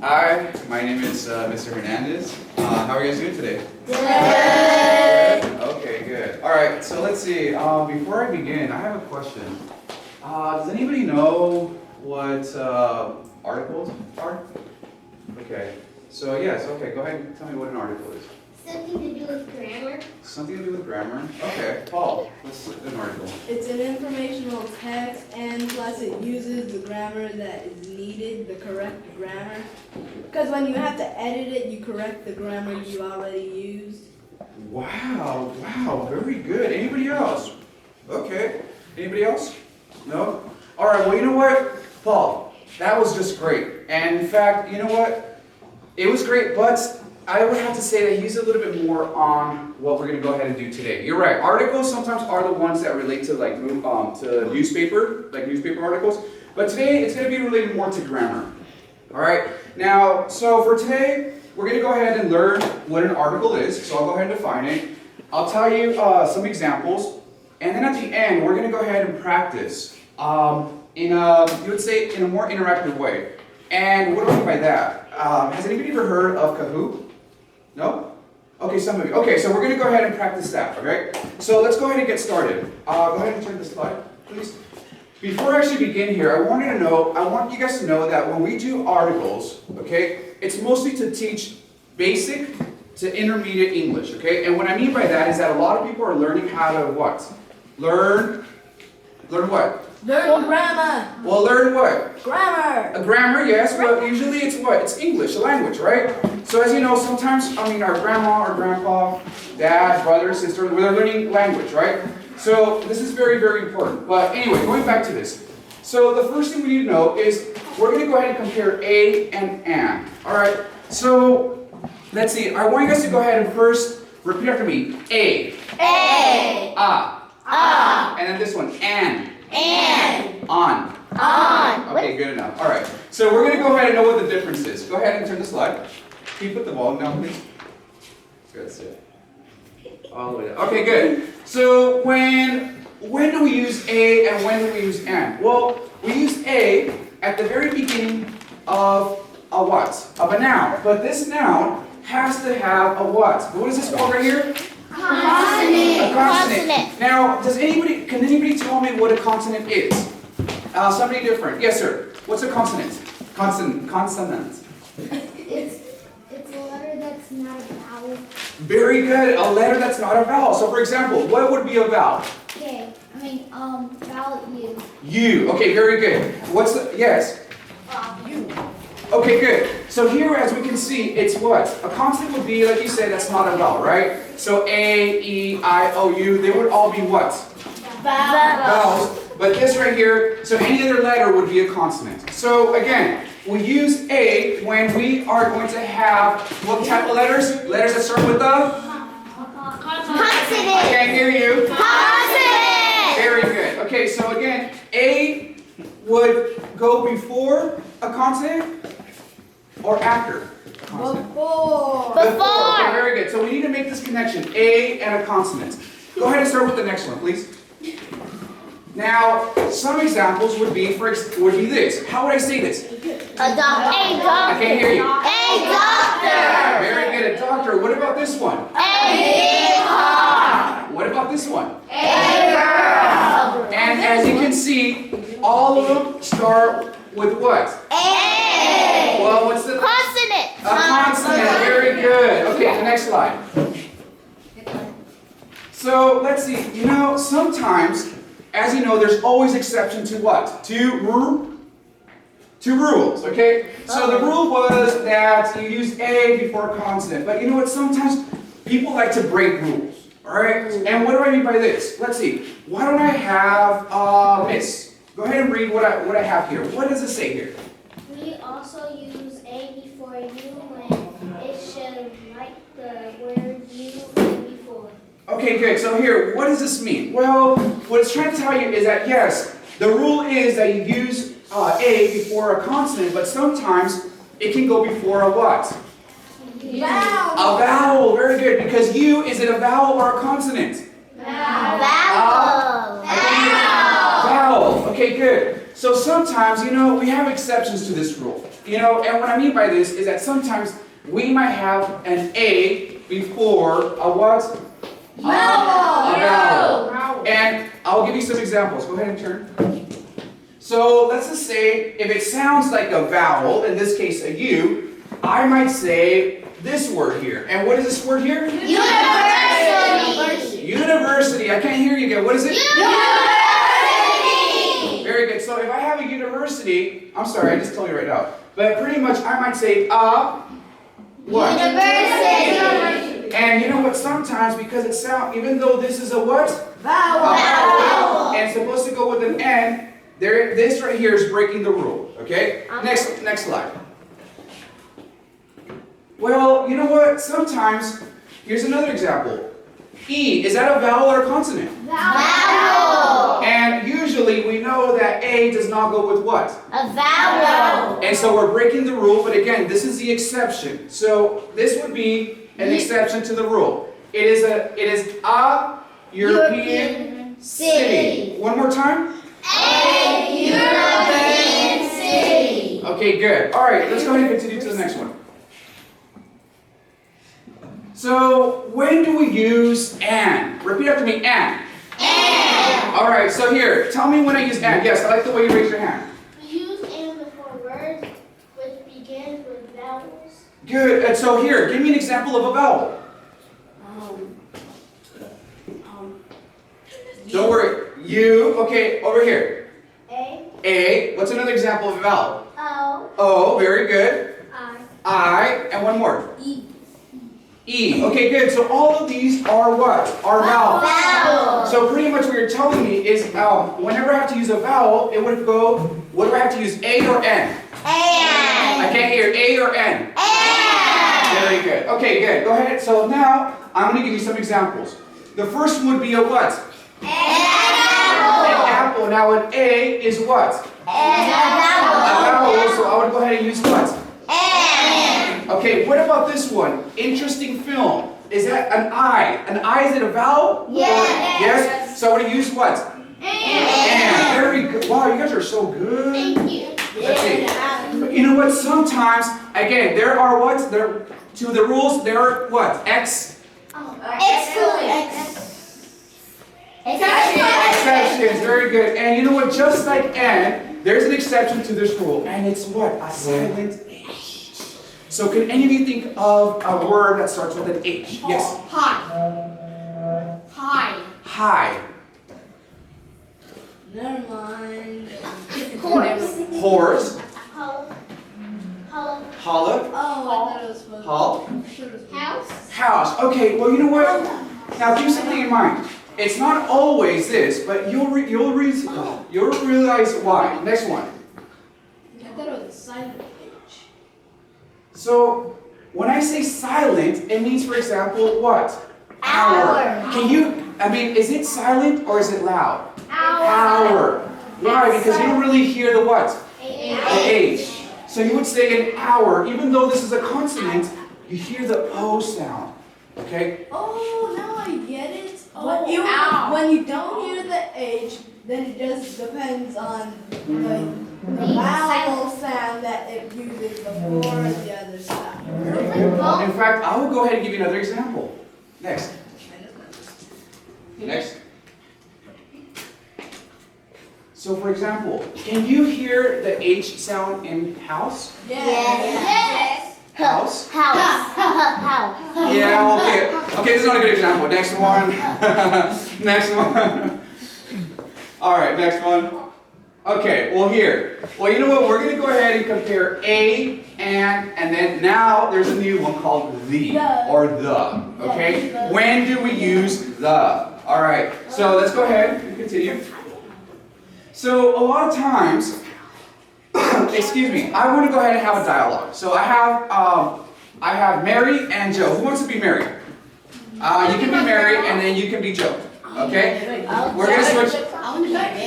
Hi, my name is Mr. Hernandez. How are you guys doing today? Good. Okay, good. All right, so let's see. Before I begin, I have a question. Does anybody know what articles are? Okay. So yes, okay, go ahead and tell me what an article is. Something to do with grammar. Something to do with grammar? Okay. Paul, what's an article? It's an informational text, and plus it uses the grammar that is needed, the correct grammar. Because when you have to edit it, you correct the grammar you already used. Wow, very good. Anybody else? Okay. Anybody else? No? All right, well, you know what? Paul, that was just great. And in fact, you know what? It was great, but I would have to say that he's a little bit more on what we're going to go ahead and do today. You're right. Articles sometimes are the ones that relate to like to newspaper, like newspaper articles. But today it's going to be related more to grammar. All right. Now, so for today, we're going to go ahead and learn what an article is. So I'll go ahead and define it. I'll tell you some examples, and then at the end, we're going to go ahead and practice in a, you would say, in a more interactive way. And what do I mean by that? Has anybody ever heard of Kahoot? No? Okay, some of you. Okay, so we're going to go ahead and practice that, okay? So let's go ahead and get started. Go ahead and turn the slide, please. Before I actually begin here, I want you guys to know that when we do articles, okay, it's mostly to teach basic to intermediate English, okay? And what I mean by that is that a lot of people are learning how to what? Learn what? Learn grammar. Well, learn what? Grammar. A grammar, yes, but usually it's what? It's English, a language, right? So as you know, sometimes, our grandma or grandpa, dad, brother, sister, they're learning language, right? So this is very, very important. But anyway, going back to this. So the first thing we need to know is we're going to go ahead and compare a and an. All right? So let's see. I want you guys to go ahead and first repeat after me. A. A. And then this one. An. On. Okay, good enough. All right. So we're going to go ahead and know what the difference is. Go ahead and turn the slide. Can you put the volume down, please? Good. Sit. All the way down. Okay, good. So when do we use a and when do we use an? Well, we use a at the very beginning of a what? Of a noun. But this noun has to have a what? What is this called right here? Consonant. A consonant. Now, can anybody tell me what a consonant is? Somebody different. Yes, sir. What's a consonant? Consonant. It's a letter that's not a vowel. Very good. A letter that's not a vowel. So, for example, what would be a vowel? Okay. Vowel U. U. Okay, very good. What's the, yes? U. Okay, good. So here, as we can see, it's what? A consonant would be, like you said, that's not a vowel, right? So A, E, I, O, U, they would all be what? Vowels. But this right here, so any other letter would be a consonant. So again, we use A when we are going to have what type of letters? Letters that start with a? Consonant. I can't hear you. Consonant. Very good. Okay, so again, A would go before a consonant or after? Consonant. Before. Okay, very good. So we need to make this connection, A and a consonant. Go ahead and start with the next one, please. Now, some examples would be this. How would I say this? A doctor. I can't hear you. A doctor. Very good, a doctor. What about this one? A big car. What about this one? A girl. And as you can see, all of them start with what? A. Well, what's the Consonant. A consonant. Very good. Okay, the next slide. So let's see. Sometimes, as you know, there's always exception to what? To rules. Okay. So the rule was that you use A before a consonant. But you know what? Sometimes people like to break rules. All right. And what do I mean by this? Let's see. Why don't I have Miss? Go ahead and read what I have here. What does it say here? We also use A before U when it should write the word U before. Okay, good. So here, what does this mean? Well, what it's trying to tell you is that yes, the rule is that you use A before a consonant, but sometimes it can go before a what? Vowel. A vowel. Very good. Because U, is it a vowel or a consonant? Vowel. Vowel. Okay, good. So sometimes, we have exceptions to this rule. You know, and what I mean by this is that sometimes we might have an A before a what? A vowel. And I'll give you some examples. Go ahead and turn. So let's just say if it sounds like a vowel, in this case a U, I might say this word here. And what is this word here? University. University. I can't hear you again. What is it? University. Very good. So if I have a university, I'm sorry, I just told you right now. But pretty much I might say what? University. And you know what? Sometimes because it sounds, even though this is a what? Vowel. And it's supposed to go with an N, this right here is breaking the rule. Okay? Next slide. Well, you know what? Sometimes, here's another example. E, is that a vowel or a consonant? Vowel. And usually we know that A does not go with what? A vowel. And so we're breaking the rule, but again, this is the exception. So this would be an exception to the rule. It is a European city. One more time. A European city. Okay, good. All right, let's go ahead and continue to the next one. So when do we use and? Repeat after me, and. And. All right, so here, tell me when I use and. Yes, I like the way you raise your hand. We use and before words which begin with vowels. Good. And so here, give me an example of a vowel. Don't worry. You. Okay, over here. A. A. What's another example of a vowel? O. O. Very good. I. I. And one more. E. Okay, good. So all of these are what? Are vowels. Vowels. So pretty much what you're telling me is whenever I have to use a vowel, it would go, what do I have to use, A or N? I And. can't hear, A or N? And. Very good. Okay, good. Go ahead. So now, I'm going to give you some examples. The first one would be a what? An An apple. apple. Now an A is what? And A vowel. So I would go ahead and use what? And. Okay, what about this one? Interesting film. Is that an I? An I, is it a vowel? Yes. Yes? So I would use what? And. Very good. Wow, you guys are so good. Thank you. Let's see. But you know what? Sometimes, again, there are what? There, to the rules, there are what? Exceptions. Very good. And you know what? Just like and, there's an exception to this rule. And it's what? A silent H. So can any of you think of a word that starts with an H? Yes. High. Never mind. Horse. Hollow. Holla. Oh, I thought it was supposed Hall. House. House. Okay, well, you know what? Now keep something in mind. It's not always this, but you'll realize why. Next one. I thought it was a silent H. So when I say silent, it means, for example, what? Hour. Can you? I mean, is it silent or is it loud? Hour. Why? Because you don't really hear the what? The H. So you would say an hour, even though this is a consonant, you hear the O sound. Okay? Oh, now I get it. When you don't hear the H, then it just depends on the vowel sound that it uses before the other sound. Very good. In fact, I will go ahead and give you another example. Next. Next. So for example, can you hear the H sound in house? Yes. House? House. Yeah, okay. Okay, this is not a good example. Next one. Next one. All right, next one. Okay, well here. Well, you know what? We're going to go ahead and compare a and then now there's a new one called the or the. Okay? When do we use the? All right. So let's go ahead and continue. So a lot of times, excuse me, I want to go ahead and have a dialogue. So I have Mary and Joe. Who wants to be Mary? You can be Mary and then you can be Joe. Okay? We're gonna switch.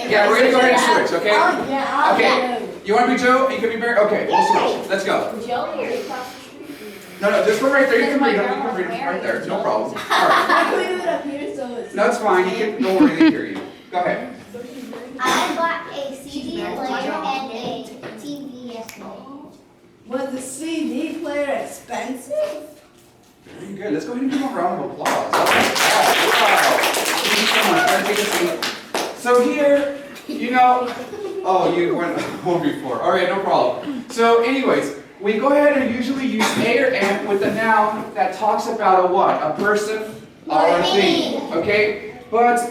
Yeah, we're gonna go ahead and switch. Okay? Okay. You want to be Joe? You can be Mary. Okay, we'll switch. Let's go. No, just go right there. You can read them. You can read them right there. No problem. All right. Can we do it up here so it's... No, it's fine. You can. Don't worry. They hear you. Go ahead. I bought a CD player and a TV yesterday. Let's go ahead and give him a round of applause. I like that. Wow. Thank you so much. Gotta take a seat. So here, you know, oh, you went home before. All right, no problem. So anyways, we go ahead and usually use a or an with a noun that talks about a what? A person or a thing. Okay? But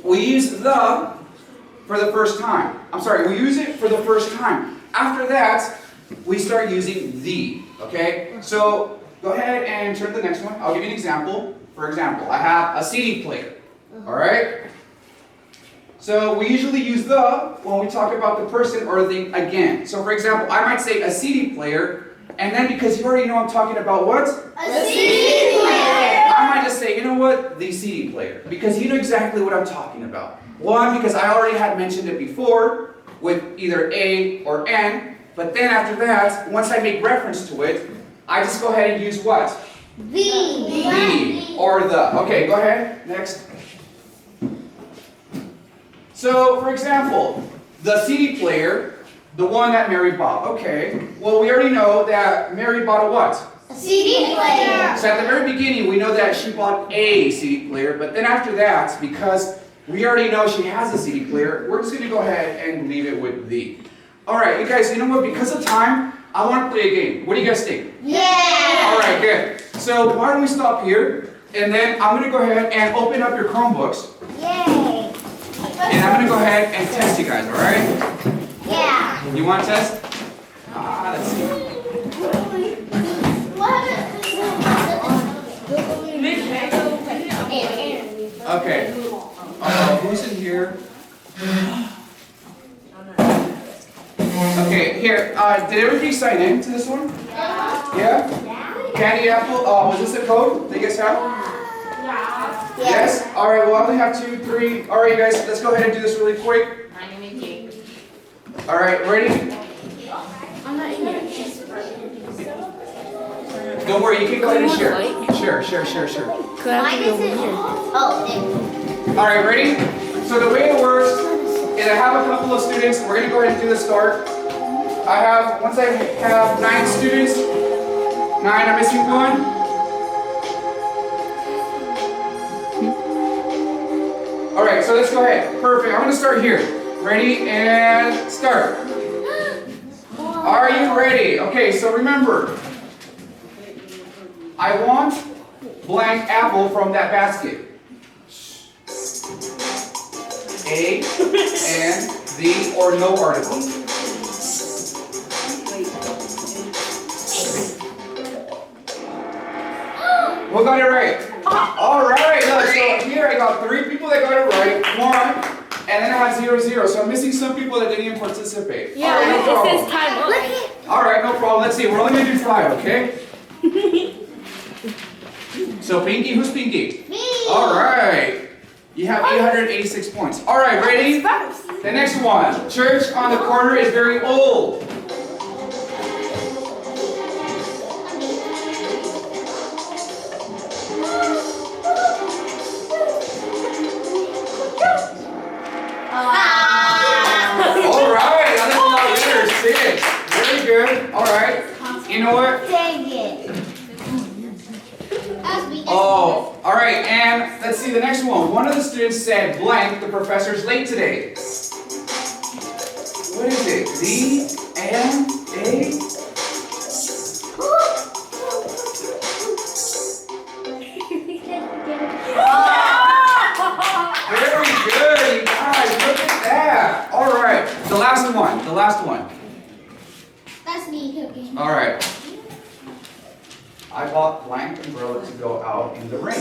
we use the for the first time. I'm sorry, we use it for the first time. After that, we start using the. Okay? So go ahead and turn to the next one. I'll give you an example. For example, I have a CD player. All right? So we usually use the when we talk about the person or the thing again. So for example, I might say a CD player, and then because you already know I'm talking about what? A CD player. I might just say, you know what? The CD player. Because you know exactly what I'm talking about. One, because I already had mentioned it before with either a or an, but then after that, once I make reference to it, I just go ahead and use what? The or the. Okay, go ahead. Next. So, for example, the CD player, the one that Mary bought. Okay, well, we already know that Mary bought a what? A CD player. So at the very beginning, we know that she bought a CD player, but then after that, because we already know she has a CD player, we're just going to go ahead and leave it with the. All right, you guys, you know what? Because of time, I want to play a game. What do you guys think? Yeah. All right, good. So why don't we stop here, and then I'm going to go ahead and open up your Chromebooks. Yay. And I'm going to go ahead and test you guys, all right? Yeah. You want to test? Let's see. Okay. Who's in here? Okay, here. Did everybody sign in to this one? Yeah? Candy Apple, was this the code they guys have? Yes? Alright, well I only have 2, 3. Alright guys, let's go ahead and do this really quick. Alright, ready? Don't worry, you can go ahead and share. Share. Mine is in here. Oh, there. Alright, ready? So the way it works is I have a couple of students. We're going to go ahead and do the start. Once I have 9 students, 9, I'm missing 1. Alright, so let's go ahead. Perfect. I'm going to start here. Ready and start. Are you ready? Okay, so remember, I want blank apple from that basket. A and the or no article. Who got it right? All right, look, so here I got 3 people that got it right, 1, and then I have 0, 0. So I'm missing some people that didn't even participate. Yeah, all right, no problem. it says time. All right, no problem. Let's see. We're only gonna do 5, okay? So Pinky, who's Pinky? Me. All right. You have 886 points. All right, ready? The next one. Church on the corner is very old. All right, that's a lot better. 6. Very good. All right. You know what? Dang it. Oh, all right. And let's see the next one. One of the students said, blank, the professor's late today. What is it? The, and, a? Very good, you guys. Look at that. All right. The last one. That's me cooking. All right. I bought blank umbrella to go out in the rain.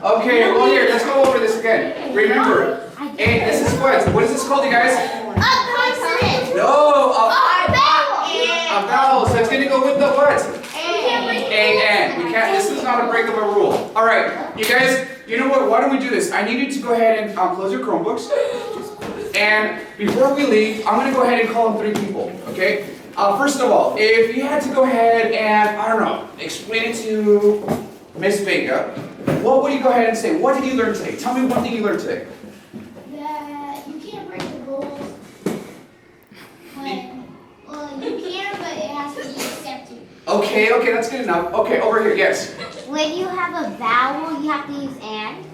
Okay, well here, let's go over this again. Remember, this is what is this called, you guys? A consonant. No, A a vowel. So it's gonna go with the what? A-N. We can't. This is not a break of a rule. All right, you guys. You know what? Why don't we do this? I need you to go ahead and close your Chromebooks. And before we leave, I'm gonna go ahead and call on 3 people. Okay. First of all, if you had to go ahead and I don't know, explain it to Miss Vega, what would you go ahead and say? What did you learn today? Tell me one thing you learned today. That you can't break the rules Okay, okay, that's good enough. Okay, over here, yes. When you have a vowel, you have to use and.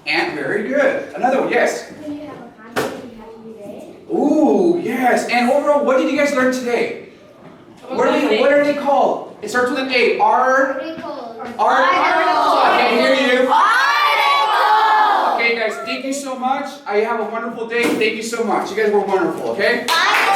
And very good. Another one, yes. When you have a consonant, you have to use a. Ooh, yes. And overall, what did you guys learn today? What are they called? It starts with an A. Articles. I can hear you. Article! Okay, guys, thank you so much. I have a wonderful day. Thank you so much. You guys were wonderful, okay? Bye.